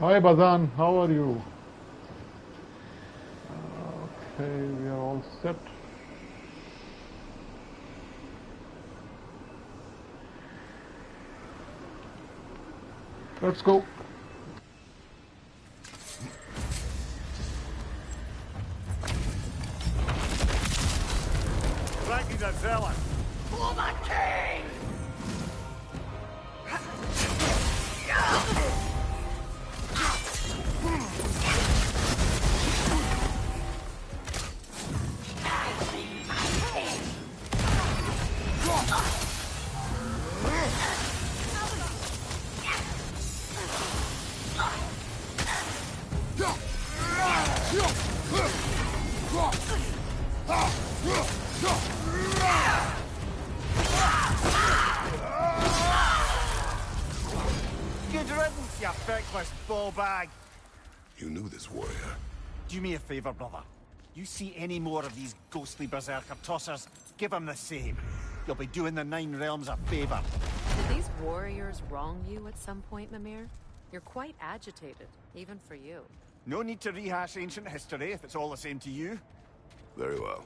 Hi Bazan, how are you? Okay, we are all set. Let's go. Ragnarok for the king! Good riddance, you feckless ball bag. You knew this warrior. Do me a favor, brother. You see any more of these ghostly berserker tossers, give them the same. You'll be doing the Nine Realms a favor. Did these warriors wrong you at some point, Mimir? You're quite agitated, even for you. No need to rehash ancient history if it's all the same to you. Very well.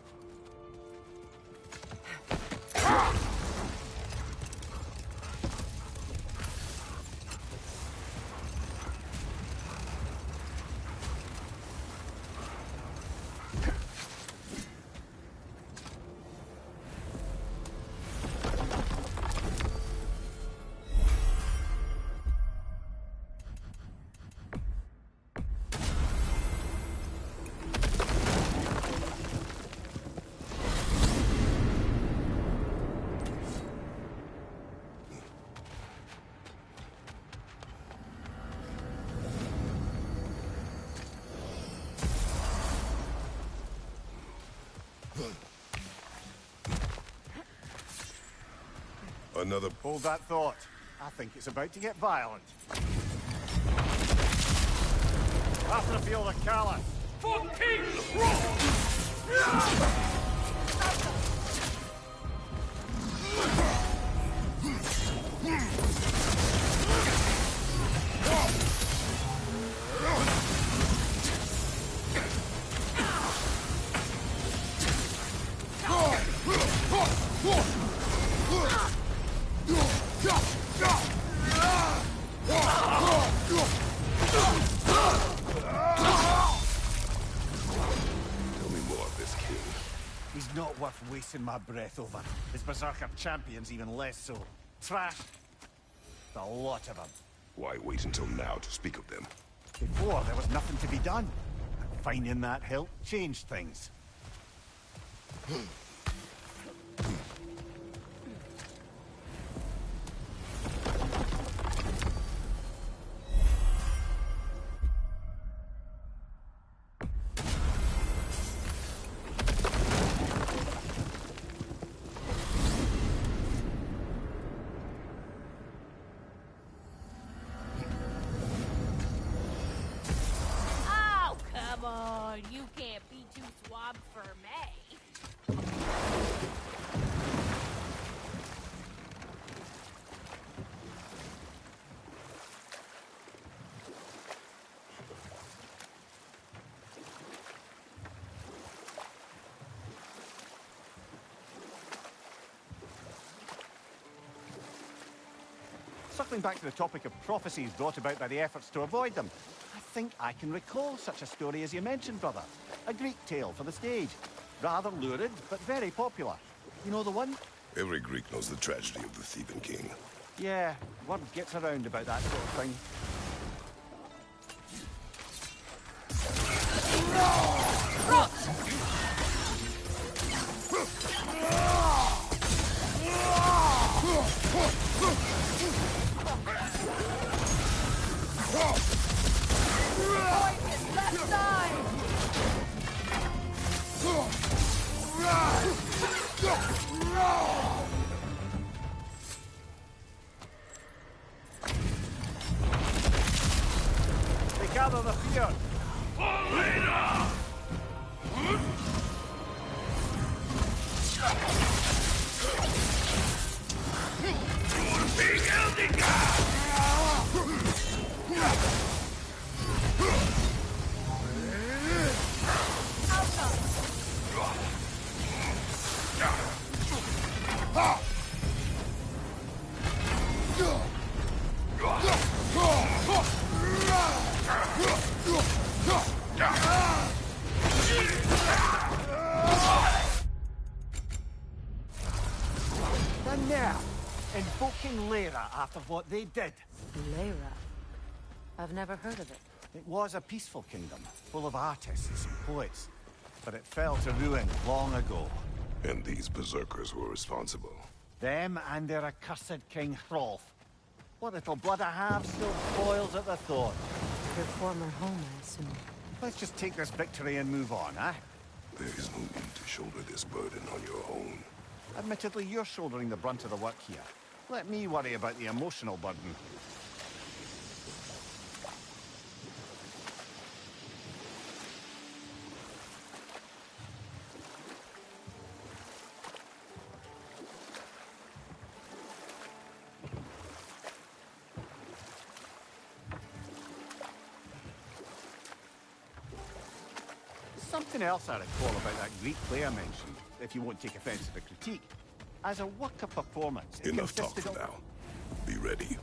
Another... Hold that thought. I think it's about to get violent. After the field of Callus. For King He's not worth wasting my breath over. His berserker champions even less so. Trash. A lot of them. Why wait until now to speak of them? Before, there was nothing to be done. And finding that hilt changed things. You can't be too swabbed for me. Circling back to the topic of prophecies brought about by the efforts to avoid them, I think I can recall such a story as you mentioned, brother. A Greek tale for the stage. Rather lurid, but very popular. You know the one? Every Greek knows the tragedy of the Theban king. Yeah, word gets around about that sort of thing. They gather the fear. And now, invoking Lyra after what they did. Lyra. I've never heard of it. It was a peaceful kingdom, full of artists and poets. But it fell to ruin long ago. And these berserkers were responsible. Them and their accursed King Hrolf. What little blood I have still boils at the thought. Your former home, I assume. Let's just take this victory and move on, eh? There is no need to shoulder this burden on your own. Admittedly, you're shouldering the brunt of the work here. Let me worry about the emotional burden. Something else I recall about that Greek player mentioned, if you won't take offense to the critique. As a work of performance, it Enough talk consisted for of... now. Be ready.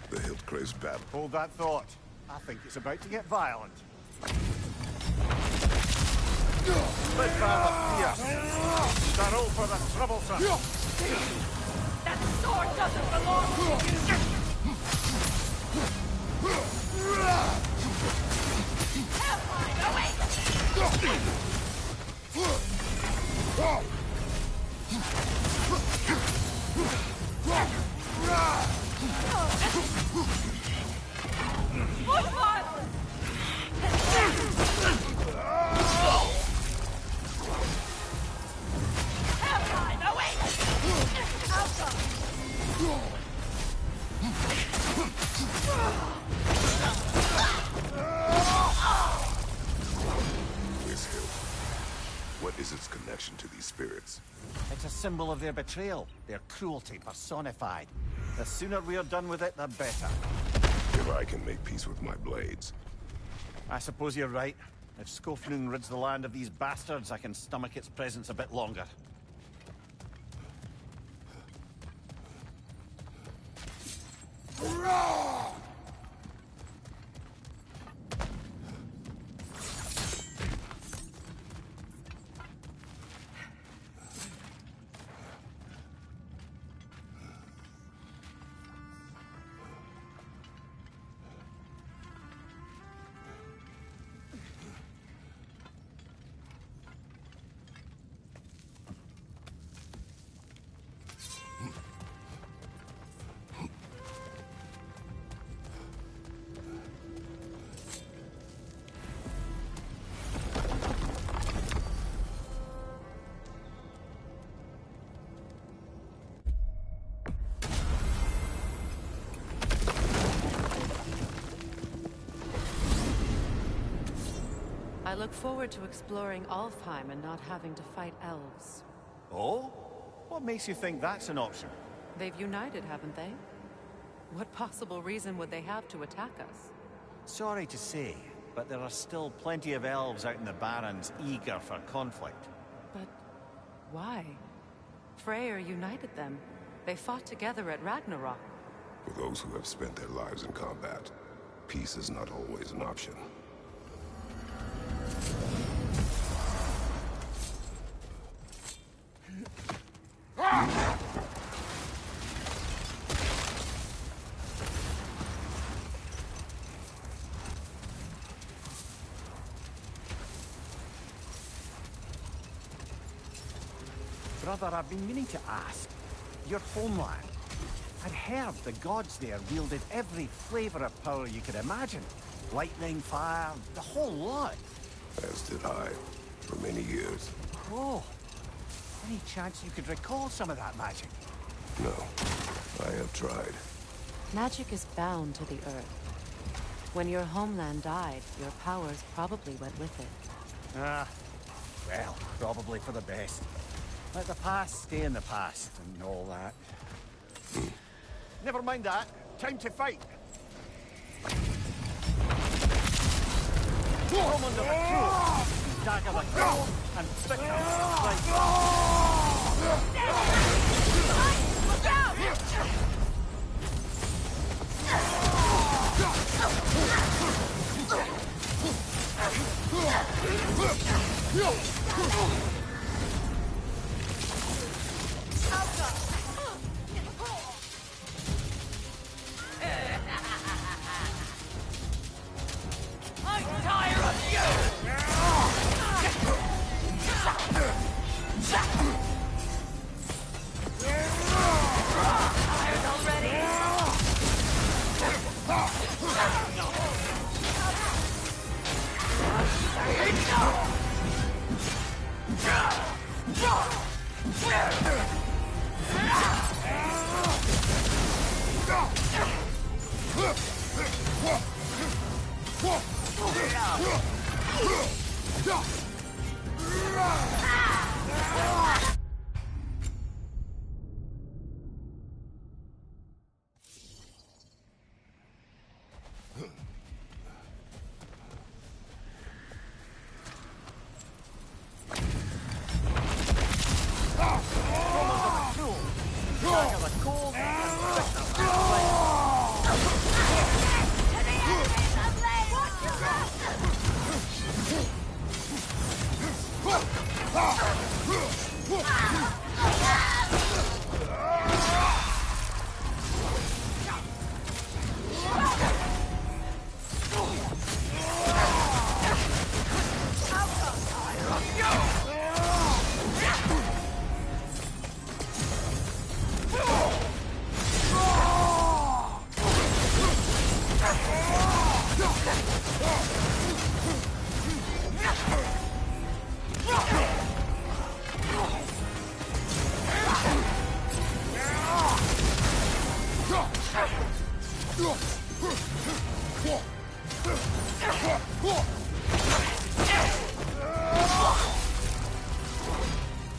The Hildcrave's battle. Hold that thought. I think it's about to get violent. Split battle fierce. Starrow for the troublesome. That sword doesn't belong to you! Hellline, awake! Push on! Hellline, awake! Alpha! This hill. What is its connection to these spirits? It's a symbol of their betrayal, their cruelty personified. The sooner we're done with it, the better. If I can make peace with my blades. I suppose you're right. If Skofnung rids the land of these bastards, I can stomach its presence a bit longer. I look forward to exploring Alfheim and not having to fight elves. Oh? What makes you think that's an option? They've united, haven't they? What possible reason would they have to attack us? Sorry to say, but there are still plenty of elves out in the Barrens eager for conflict. But why? Freyr united them. They fought together at Ragnarok. For those who have spent their lives in combat, peace is not always an option. Brother, I've been meaning to ask. Your homeland. I'd heard the gods there wielded every flavor of power you could imagine. Lightning, fire, the whole lot. As did I, for many years. Oh. Any chance you could recall some of that magic? No, I have tried. Magic is bound to the earth. When your homeland died, your powers probably went with it. Ah, well, probably for the best. Let the past stay in the past and all that. Never mind that. Time to fight. Come under the cruel. Dagger the cruel and stick him I'm tired of you! Tired already?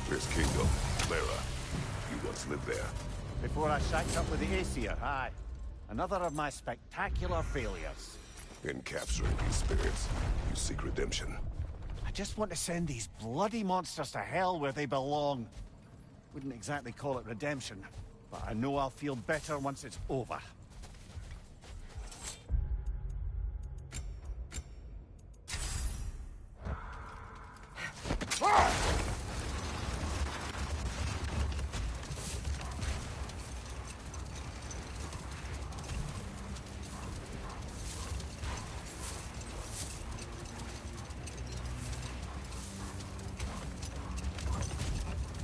This kingdom, Lara. You once lived there. Before I shacked up with the Aesir, aye. Another of my spectacular failures. In capturing these spirits, you seek redemption. I just want to send these bloody monsters to hell where they belong. Wouldn't exactly call it redemption, but I know I'll feel better once it's over.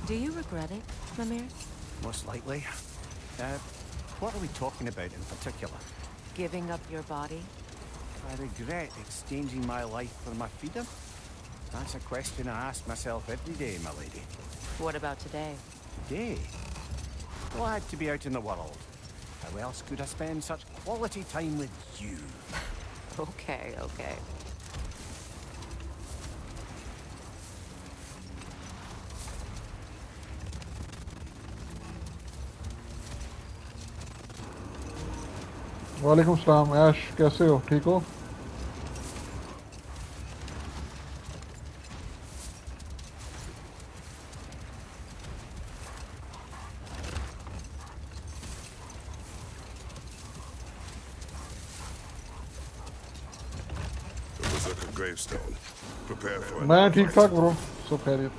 Do you regret it, Mimir? Most likely. What are we talking about in particular? Giving up your body? I regret exchanging my life for my freedom? That's a question I ask myself every day, my lady. What about today? Today? Glad to be out in the world. How else could I spend such quality time with you? Okay, okay. वालेकुम सलाम ऐश कैसे हो ठीक हो Gravestone. Prepare for it. मैं ठीक ठाक bro सब खैरियत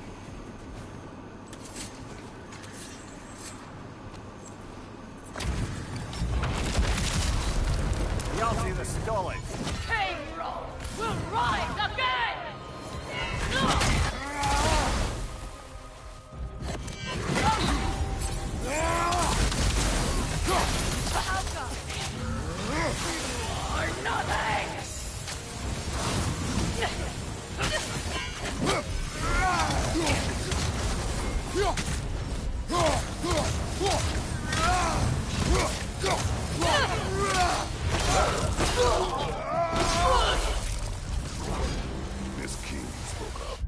Y'all see the stolid. K-Roll will rise again! Or nothing! This king spoke up.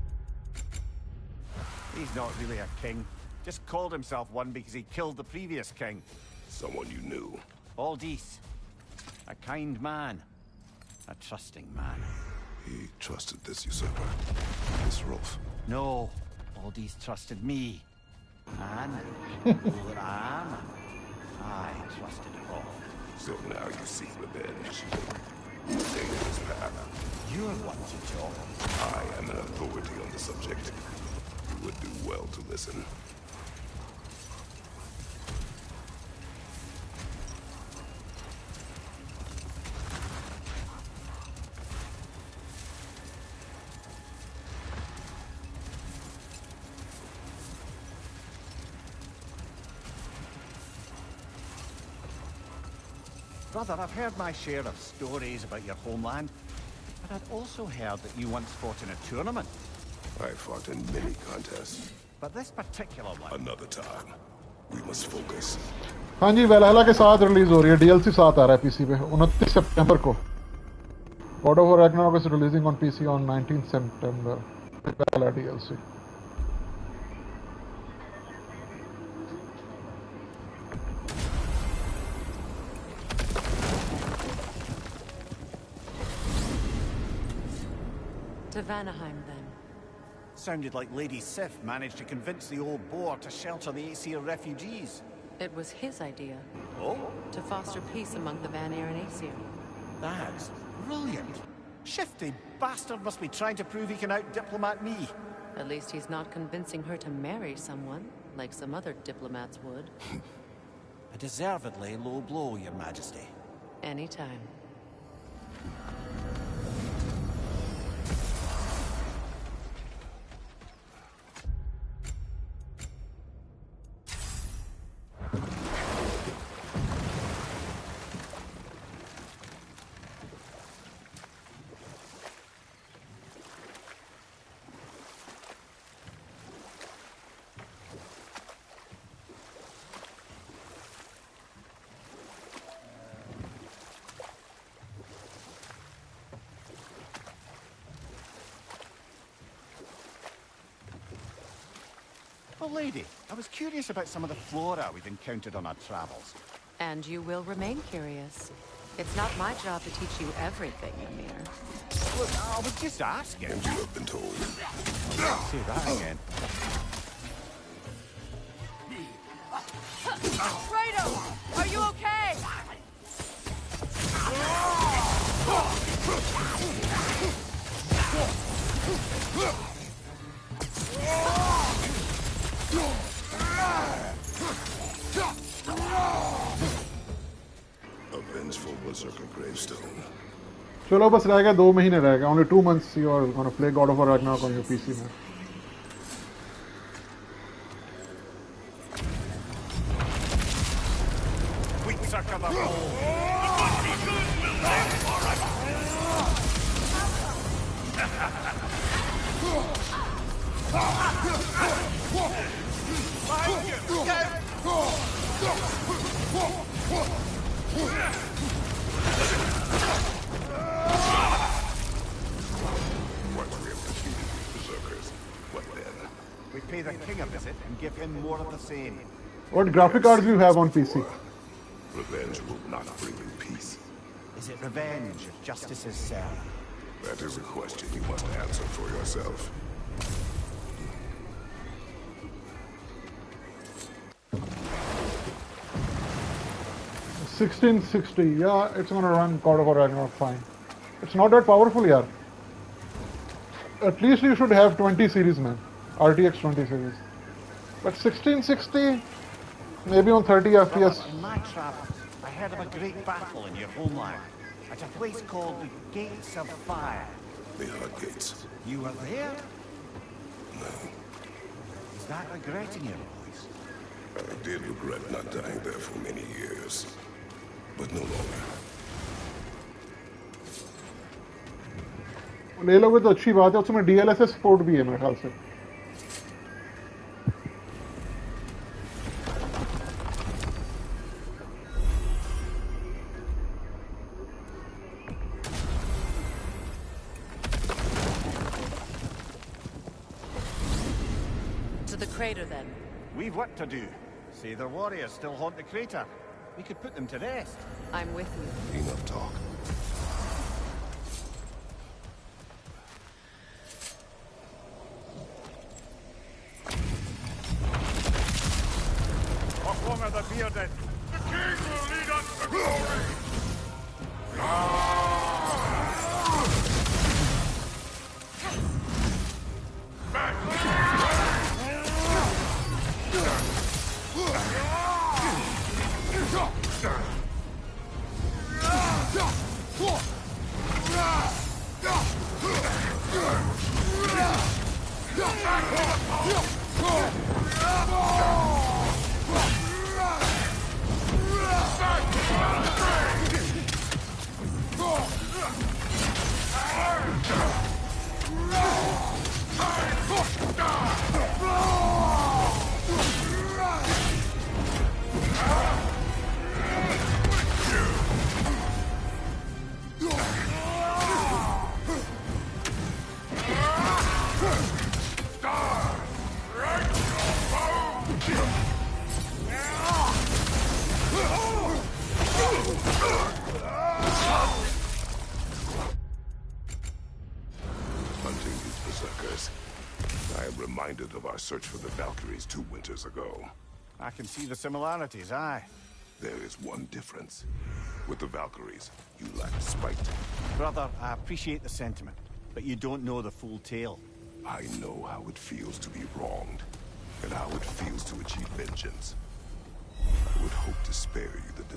He's not really a king. Just called himself one because he killed the previous king. Someone you knew. Aldis. A kind man. A trusting man. He trusted this usurper. This Rolf. No. Aldis trusted me. And, ruler I am, I trusted Rolf. So now you seek revenge. Dangerous path. You're one to talk. I am an authority on the subject. You would do well to listen. Brother, I've heard my share of stories about your homeland, but I'd also heard that you once fought in a tournament. I fought in many contests. But this particular one... Another time. We must focus. हाँ जी वैलहला के साथ release हो रही है DLC साथ आ रहा है PC पे 29 सितंबर को God of War Ragnarok is releasing on PC on 19th September Valhalla DLC To Vanaheim, then. Sounded like Lady Sif managed to convince the old boar to shelter the Aesir refugees. It was his idea. Oh? To foster peace among the Vanir and Aesir. That's brilliant. Shifty bastard must be trying to prove he can out-diplomat me. At least he's not convincing her to marry someone, like some other diplomats would. A deservedly low blow, Your Majesty. Anytime. Well, lady, I was curious about some of the flora we've encountered on our travels. And you will remain curious. It's not my job to teach you everything, Ymir. Look, I was just asking. And you have been told. Say that again. Kratos! Are you okay? A vengeful berserker gravestone. चलो बस रह गया 2 महीने रह गया only 2 months you are gonna play God of War Ragnarok on your PC man We took the hole. Once we have defeated these berserkers, what then? We pay the king a visit and give him more of the same. What graphic cards do you have on PC? Revenge will not bring you peace. Is it revenge if justice is served? That is a question you must answer for yourself. $1660, yeah, it's gonna run God of War Ragnarok fine. It's not that powerful, yeah. At least you should have 20 series, man. RTX 20 series. But 1660, maybe on 30 Brother, FPS. in my travels, I heard of a great battle in your homeland at a place called the Gates of Fire. The hard gates. You were there? No. Is that regret in your voice? I did regret not dying there for many years. But no longer. ले लोगे तो अच्छी बात है उसमें DLSS support भी है मेरे ख्याल से To the crater, then. We've work to do. Say their warriors still haunt the crater. We could put them to rest. I'm with you. Enough talk. What wrong are the bearded? The king will lead us to glory! Hunting these berserkers, I am reminded of our search for the Valkyries 2 winters ago. I can see the similarities, aye. There is one difference. With the Valkyries, you lacked spite. Brother, I appreciate the sentiment, but you don't know the full tale. I know how it feels to be wronged, and how it feels to achieve vengeance. I would hope to spare you the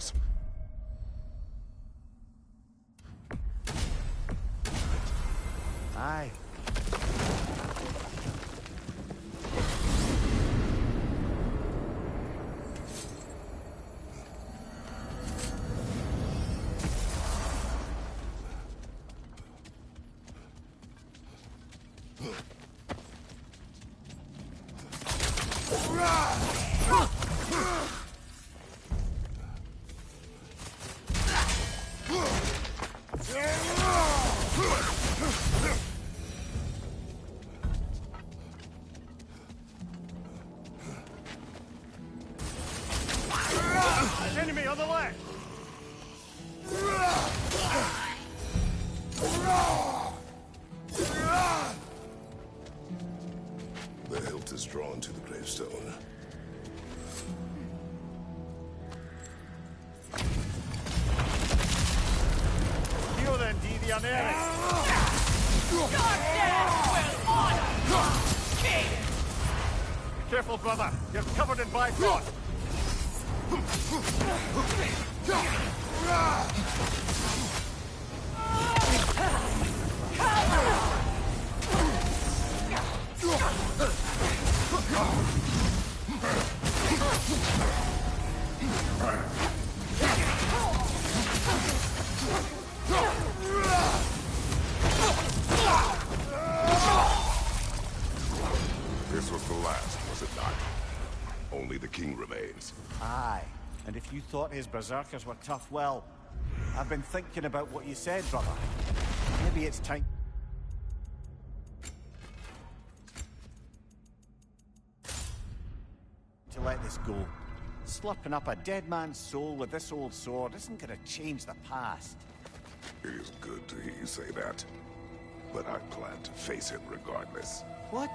Aye. Enemy on the left! The hilt is drawn to the gravestone. Dio then, the unerring. Careful, brother. You're covered in bifrost. This was the last, was it not? Only the king remains. Aye. And if you thought his berserkers were tough, well, I've been thinking about what you said, brother. Maybe it's time to let this go. Slurping up a dead man's soul with this old sword isn't gonna change the past. It is good to hear you say that. But I plan to face him regardless. What?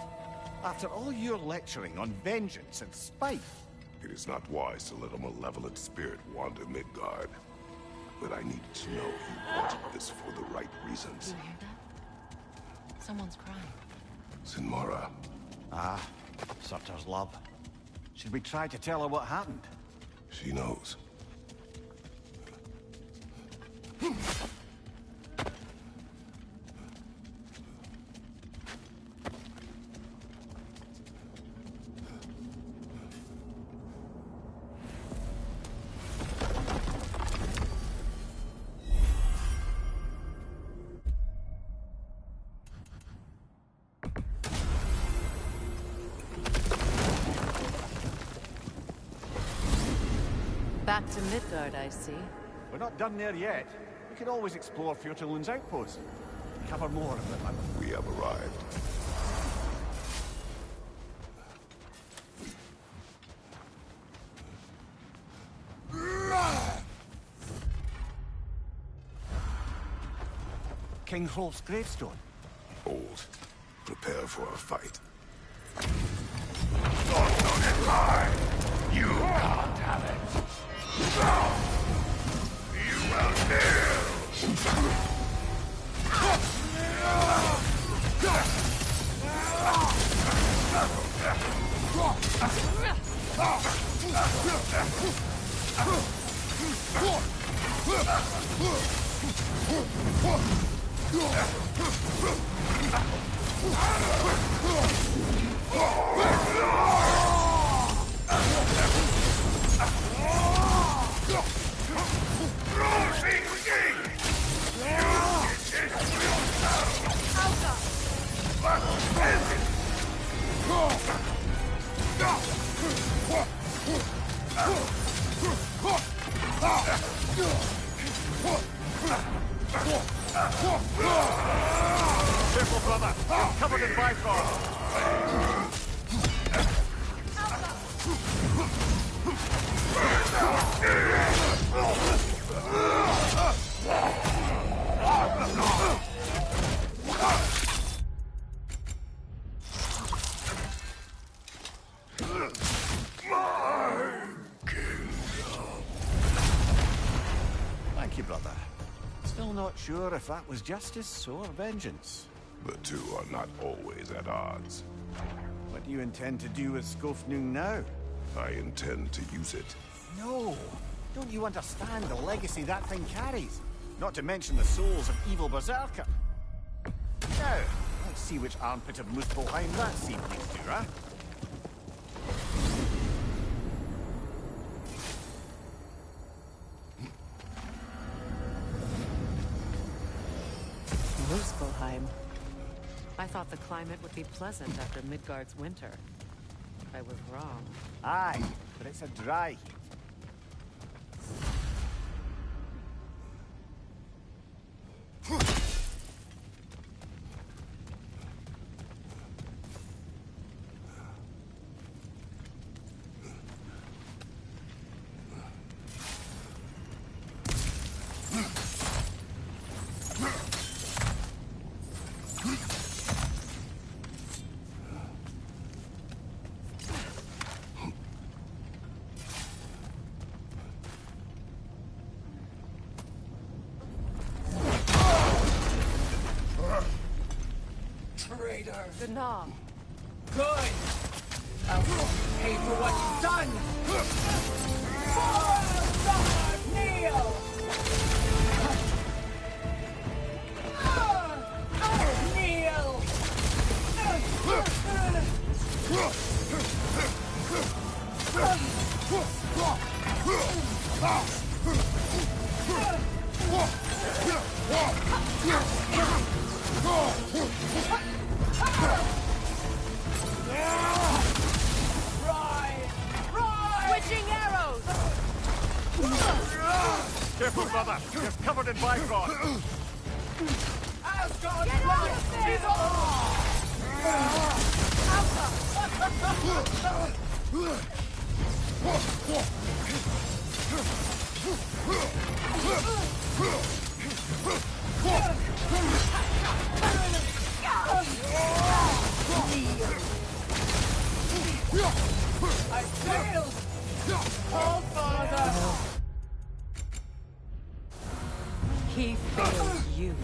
After all your lecturing on vengeance and spite? It is not wise to let a malevolent spirit wander Midgard. But I needed to know you wanted this for the right reasons. Someone's crying. Sinmara. Ah, Surtur's love. Should we try to tell her what happened? She knows. Back to Midgard, I see. We're not done there yet. We could always explore Fjortulund's outpost. Cover more of it. We have arrived. King Hrolf's gravestone. Old. Prepare for a fight. You can't have it. You will Careful, brother. You're covered in Bifrost. Thank you, brother. Still not sure if that was justice or vengeance. The two are not always at odds. What do you intend to do with Skofnung now? I intend to use it. No! Don't you understand the legacy that thing carries? Not to mention the souls of evil Berserker. Now, let's see which armpit of Muspelheim that seed leads to, huh? Muspelheim. I thought the climate would be pleasant after Midgard's winter. I was wrong. Aye, but it's a dry heat. The knob. Good! I will pay for what you've done! Kneel! Kneel! Switching arrows! Careful, brother! You're covered in Bifrost! Asgard, Get out of I failed! Oh, Father! He failed you.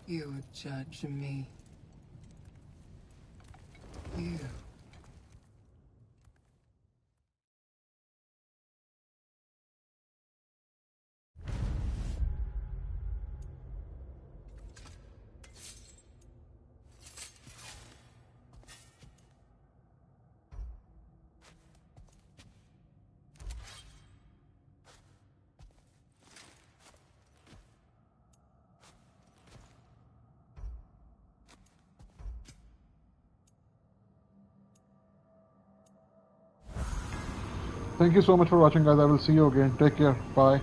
You judge me. You. Thank you so much for watching, guys. I will see you again. Take care. Bye.